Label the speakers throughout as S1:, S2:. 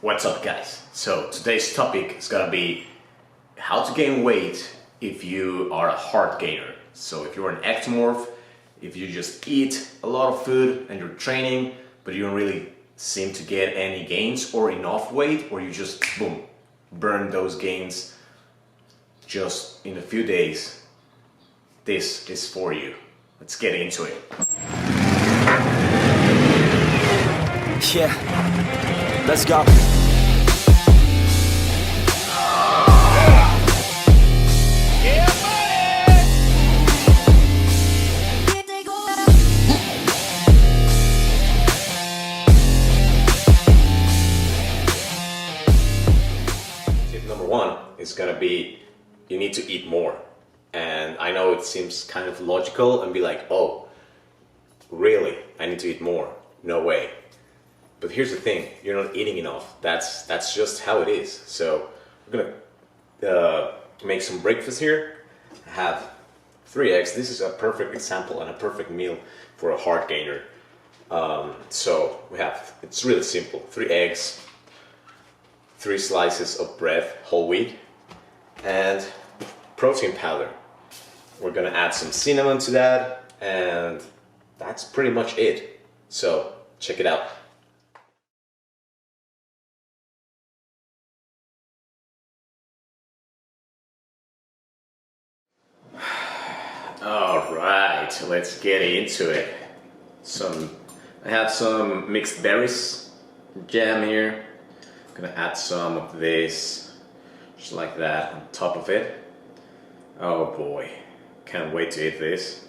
S1: What's up, guys? So today's topic is gonna be how to gain weight if you are a hard gainer. So if you're an ectomorph, if you just eat a lot of food and you're training but you don't really seem to get any gains or enough weight, or you just boom burn those gains just in a few days, this is for you. Let's get into it.
S2: Yeah, let's go.
S1: Tip number one is gonna be you need to eat more. And I know it seems kind of logical and be like, oh, really? I need to eat more? No way. But here's the thing, you're not eating enough. That's just how it is. So we're gonna make some breakfast here. I have 3 eggs. This is a perfect example and a perfect meal for a hard gainer. So it's really simple. 3 eggs, 3 slices of bread, whole wheat, and protein powder. We're gonna add some cinnamon to that, and that's pretty much it. So check it out. All right, let's get into it. I have some mixed berries jam here. I'm gonna add some of this, just like that, on top of it. Oh boy, can't wait to eat this.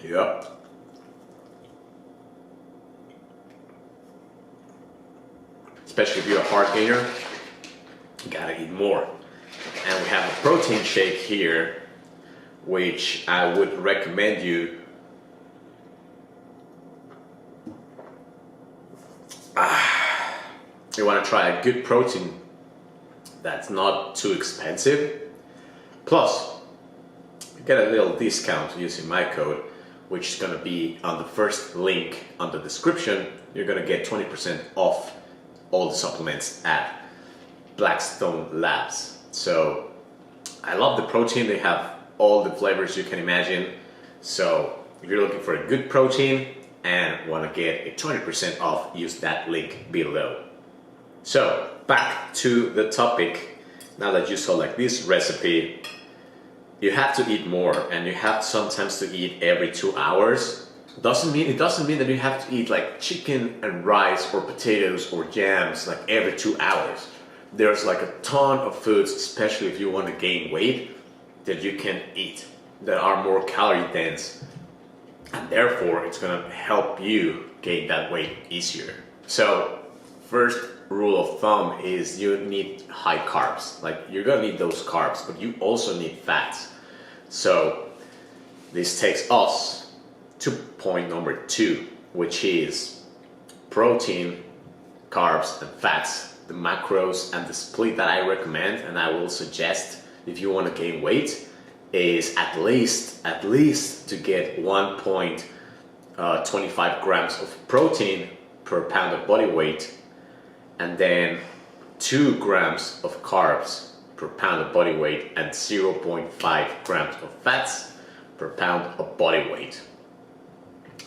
S1: Yep. Especially if you're a hard gainer, you gotta eat more. And we have a protein shake here, which I would recommend you you want to try a good protein that's not too expensive. Plus, you get a little discount using my code, which is going to be on the first link on the description. You're going to get 20% off all the supplements at Blackstone Labs. So I love the protein. They have all the flavors you can imagine. So if you're looking for a good protein and want to get a 20% off, use that link below. So back to the topic. Now that you saw like this recipe, you have to eat more, and you have sometimes to eat every 2 hours. It doesn't mean that you have to eat like chicken and rice or potatoes or jams like every 2 hours. There's like a ton of foods, especially if you want to gain weight, that you can eat that are more calorie dense, and therefore it's gonna help you gain that weight easier. So first rule of thumb is you need high carbs. Like, you're gonna need those carbs, but you also need fats. So this takes us to point number 2, which is protein, carbs, and fats. The macros and the split that I recommend, and I will suggest if you want to gain weight, is at least to get 1.25 grams of protein per pound of body weight, and then 2 grams of carbs per pound of body weight, and 0.5 grams of fats per pound of body weight.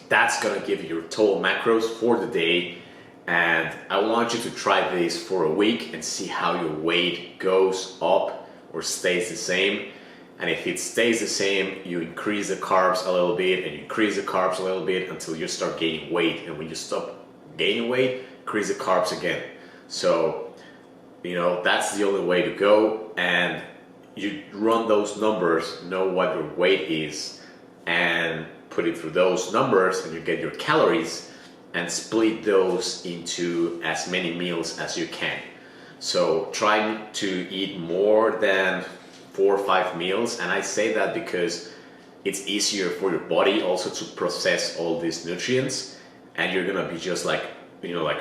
S1: That's gonna give you your total macros for the day, and I want you to try this for a week and see how your weight goes up or stays the same. And if it stays the same, you increase the carbs a little bit and increase the carbs a little bit until you start gaining weight. And when you stop gaining weight, increase the carbs again. So, that's the only way to go. And you run those numbers, know what your weight is, and put it through those numbers, and you get your calories, and split those into as many meals as you can. So try to eat more than 4 or 5 meals, and I say that because it's easier for your body also to process all these nutrients, and you're gonna be just like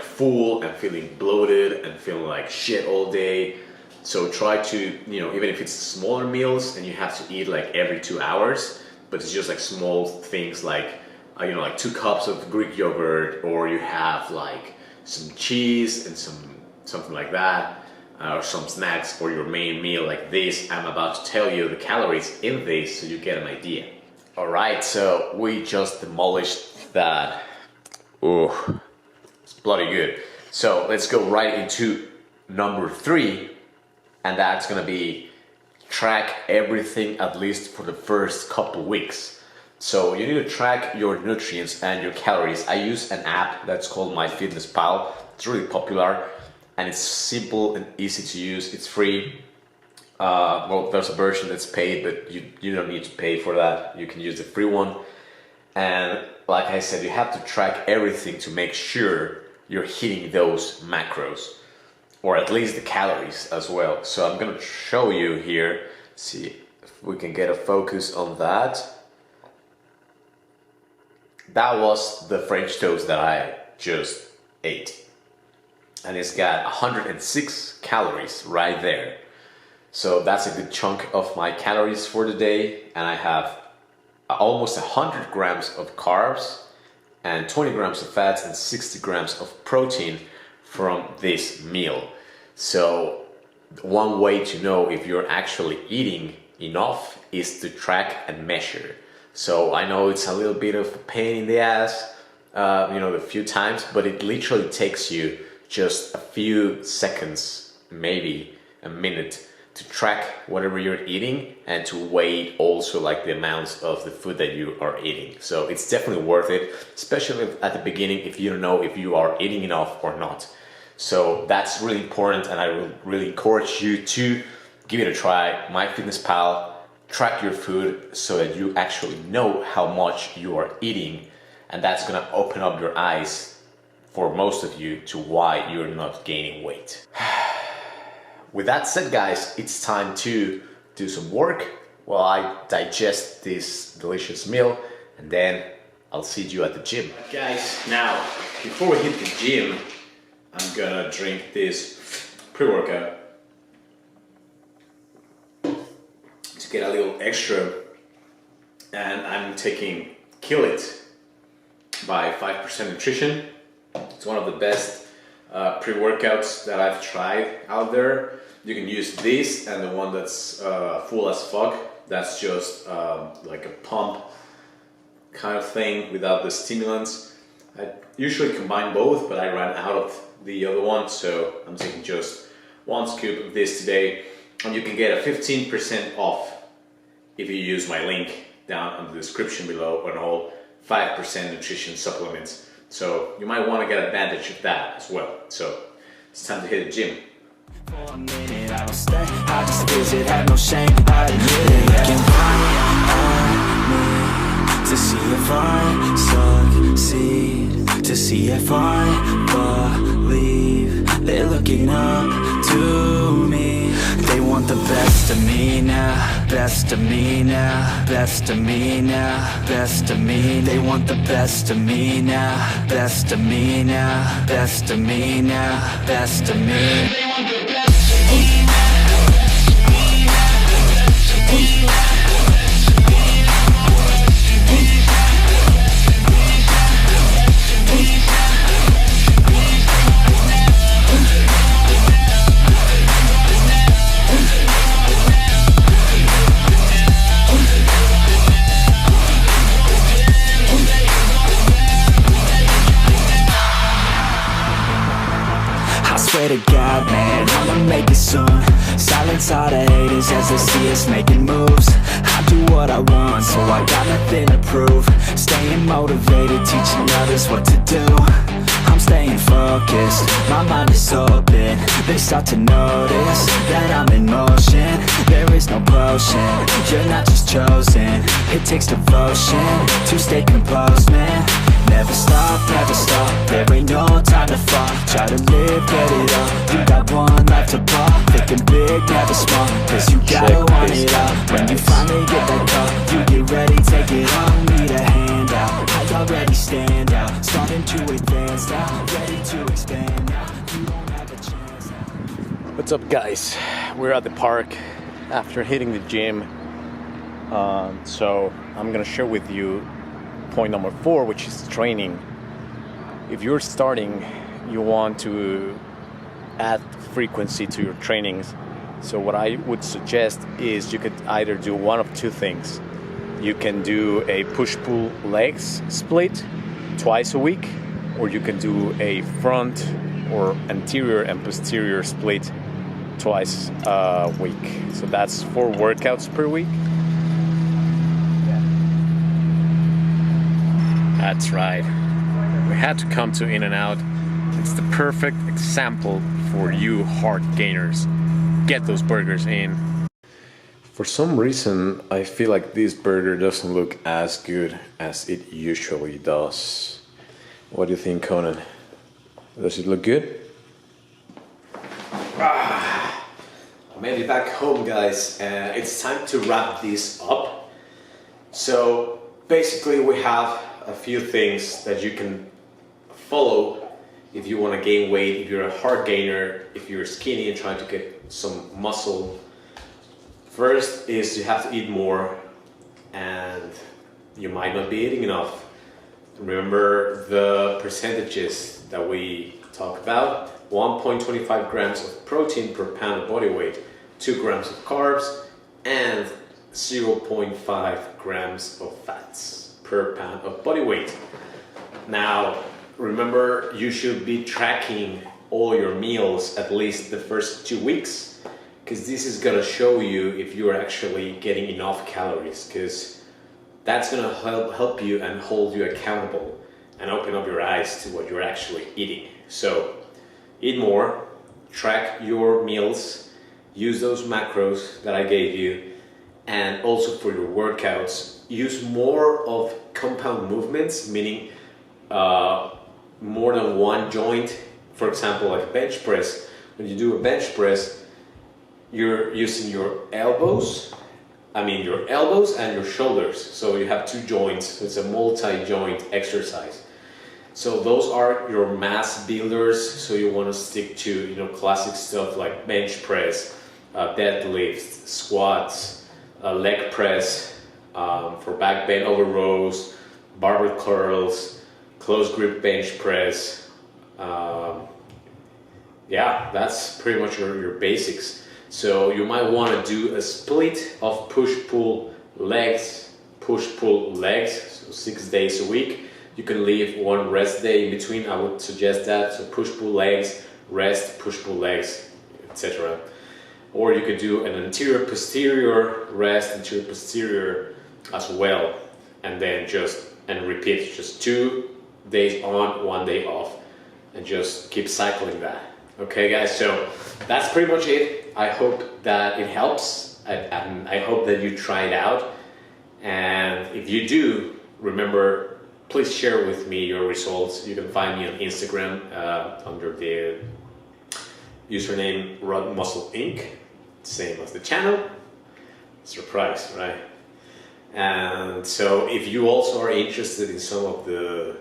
S1: full and feeling bloated and feeling like shit all day. So try to, even if it's smaller meals and you have to eat like every 2 hours, but it's just like small things like you know, like 2 cups of Greek yogurt, or you have like some cheese and something like that, or some snacks, or your main meal like this. I'm about to tell you the calories in this so you get an idea. All right, so we just demolished that. Oh, it's bloody good. So let's go right into number 3, and that's gonna be track everything at least for the first couple weeks. So you need to track your nutrients and your calories. I use an app that's called MyFitnessPal. It's really popular and it's simple and easy to use. It's free. Well, there's a version that's paid, but you don't need to pay for that. You can use the free one. And like I said, you have to track everything to make sure you're hitting those macros, or at least the calories as well. So I'm gonna show you here. See if we can get a focus on that. That was the French toast that I just ate. And it's got 106 calories right there. So that's a good chunk of my calories for the day. And I have almost 100 grams of carbs and 20 grams of fats and 60 grams of protein from this meal. So one way to know if you're actually eating enough is to track and measure. So I know it's a little bit of a pain in the ass, you know, a few times, but it literally takes you just a few seconds, maybe a minute, to track whatever you're eating and to weigh also like the amounts of the food that you are eating. So it's definitely worth it, especially at the beginning if you don't know if you are eating enough or not. So that's really important, and I will really encourage you to give it a try. MyFitnessPal. Track your food so that you actually know how much you are eating, and that's gonna open up your eyes for most of you to why you're not gaining weight. With that said, guys, it's time to do some work while I digest this delicious meal, and then I'll see you at the gym. Guys, now before we hit the gym, I'm gonna drink this pre-workout get a little extra, and I'm taking Kill It by 5% Nutrition. It's one of the best pre-workouts that I've tried out there. You can use this and the one that's full as fuck. That's just like a pump kind of thing without the stimulants. I usually combine both, but I ran out of the other one, so I'm taking just 1 scoop of this today. And you can get a 15% off if you use my link down in the description below on all 5% nutrition supplements. So you might want to get advantage of that as well. So it's time to hit the gym.
S2: For a minute, I don't stay, I just visit, have no shame, I admit it. Looking right at me to see if I succeed, to see if I believe. They're looking up to me. They want the best of me now, best of me now, best of me now, best of me. They want the best of me now, best of me now, best of me now, best of me. They want the best of me now. Swear to God, man, I'ma make it soon. Silence all the haters as they see us making moves. I do what I want, so I got nothing to prove. Staying motivated, teaching others what to do. I'm staying focused, my mind is open. They start to notice that I'm in motion. There is no potion, you're not just chosen. It takes devotion to stay composed, man. Never stop, there ain't no time to fall. Try to live, get it all. You got one life to ball. Thinking big, never small, cause you gotta want it all. When you finally get that call, you get ready, take it all. Need a handout, I already stand out. Starting to advance now, ready to expand now. You don't have a chance now.
S1: What's up, guys? We're at the park after hitting the gym.
S3: So I'm gonna share with you point number 4, which is training. If you're starting, you want to add frequency to your trainings. So what I would suggest is you could either do one of two things. You can do a push-pull legs split twice a week, or you can do a front or anterior and posterior split twice a week. So that's 4 workouts per week. That's right. We had to come to In-N-Out. It's the perfect example for you heart gainers. Get those burgers in.
S1: For some reason, I feel like this burger doesn't look as good as it usually does. What do you think, Conan? Does it look good? I made it back home, guys. It's time to wrap this up. So basically we have a few things that you can follow if you want to gain weight, if you're a heart gainer, if you're skinny and trying to get some muscle. First is you have to eat more, and you might not be eating enough. Remember the percentages that we talk about: 1.25 grams of protein per pound of body weight, 2 grams of carbs, and 0.5 grams of fats per pound of body weight. Now, remember, you should be tracking all your meals at least the first 2 weeks, because this is going to show you if you're actually getting enough calories, because that's going to help you and hold you accountable and open up your eyes to what you're actually eating. So eat more, track your meals, use those macros that I gave you, and also for your workouts, use more of compound movements, meaning more than one joint. For example, like a bench press. When you do a bench press, you're using your elbows and your shoulders. So you have 2 joints. It's a multi-joint exercise. So those are your mass builders. So you want to stick to classic stuff like bench press, deadlifts, squats, leg press, for back bend over rows, barbell curls, close grip bench press. Yeah, that's pretty much your basics. So you might want to do a split of push-pull legs, so 6 days a week. You can leave 1 rest day in between. I would suggest that. So push-pull legs, rest, push-pull legs, etc. Or you could do an anterior posterior rest, anterior posterior as well, and then repeat just 2 days on, 1 day off, and just keep cycling that. Okay, guys, so that's pretty much it. I hope that it helps. I hope that you try it out, and if you do, remember, please share with me your results. You can find me on Instagram under the username Rod Muscle Inc. Same as the channel. Surprise, right? And so if you also are interested in some of the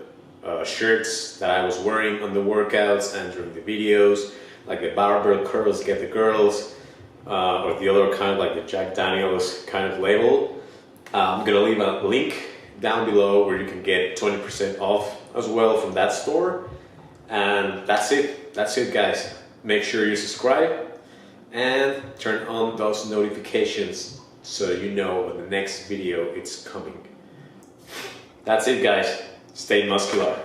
S1: shirts that I was wearing on the workouts and during the videos, like the barbell curls get the girls, or the other kind, like the Jack Daniels kind of label, I'm gonna leave a link down below where you can get 20% off as well from that store. And that's it guys. Make sure you subscribe and turn on those notifications so you know when the next video is coming. That's it, guys. Stay muscular.